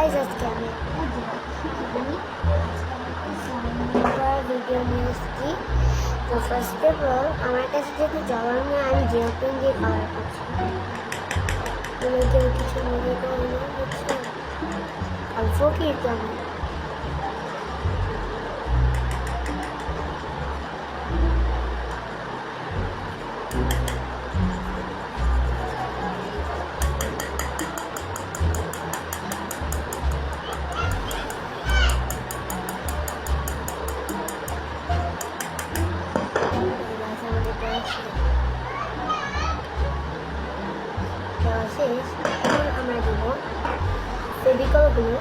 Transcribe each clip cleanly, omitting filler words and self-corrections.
Guys আজকে আমি video নিয়ে এসেছি। তো ফার্স্ট অফ অল আমার কাছে যেহেতু জল নেই, আমি জেল পেন দিয়ে কালার করছি। তুমি কেউ কিছু মনে করো না, বুঝছো? আর ফকির তো আমি শেষ। এখন আমরা দেব ফেভিকলগুলো।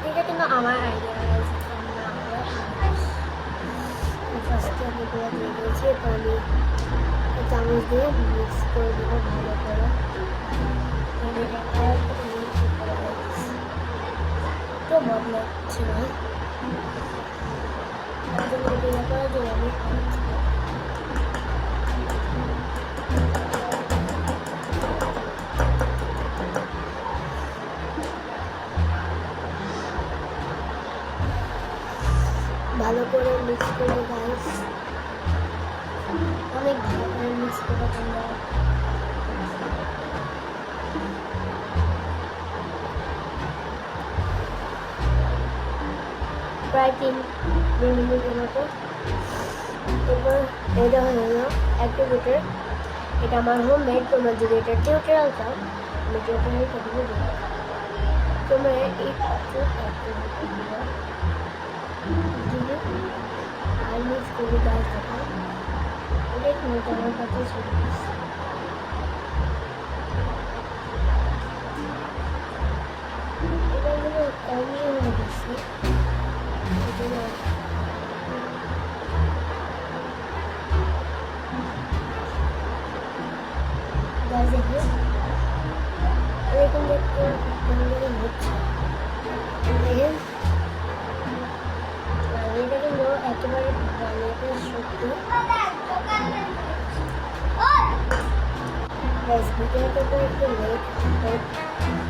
এটা কিন্তু আমার আইডিয়া। ফার্স্টে আমি এগুলো দিয়ে দিয়েছি, এরপর আমি চামচ দিয়ে মিক্স করে দেবো ভালো করে। তো বদলাচ্ছে না, আমি ভালো করে মিক্স করবো গাইস, অনেক ভালো করে মিক্স করবো তোমরা। প্রায় 3 মিনিটের মতো। এরপর এটা হয়ে গেল অ্যাক্টিভেটর। এটা আমার হোমমেড। তোমরা যদি এটা টিউটোরিয়াল চাও, আমি টিউটোরিয়াল করে দেবো। তোমরা একটু অ্যাক্টিভেটর দিও, আর মিক্স করে গাছ থাকো। এটা কিন্তু আমার কাছে চলে আসছে। এটা কিন্তু কমই হয়ে গেছে। এরকম দেখতে হচ্ছে এটা কিন্তু একেবারে সত্যি। ভিডিওটা তো একটু লেট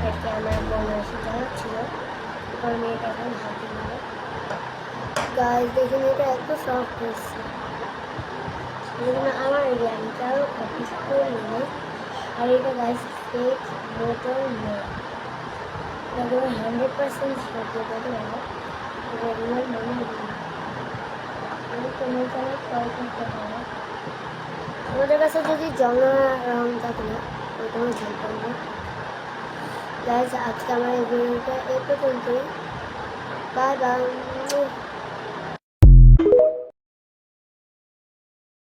আজকে আমার বোন এসে যাচ্ছিল, এবার আমি এটা এখন হাতে নেব। গাছ দেখুন, এটা এত সফট হচ্ছে। আমার আমি তারও অফিস করে নেব। আর এটা গাছ ফেক বোতল নেই, এটা 100% সত্যি কথা বলে। এটা রিয়েল মনে হচ্ছে কোনো কারণে কল করতে পারে। আমাদের কাছে যদি জমা রং থাকে না, ওইটাও জল করবো। গাইজ আজকে আমার এই ভিডিওটা এ পর্যন্তই। Bye bye.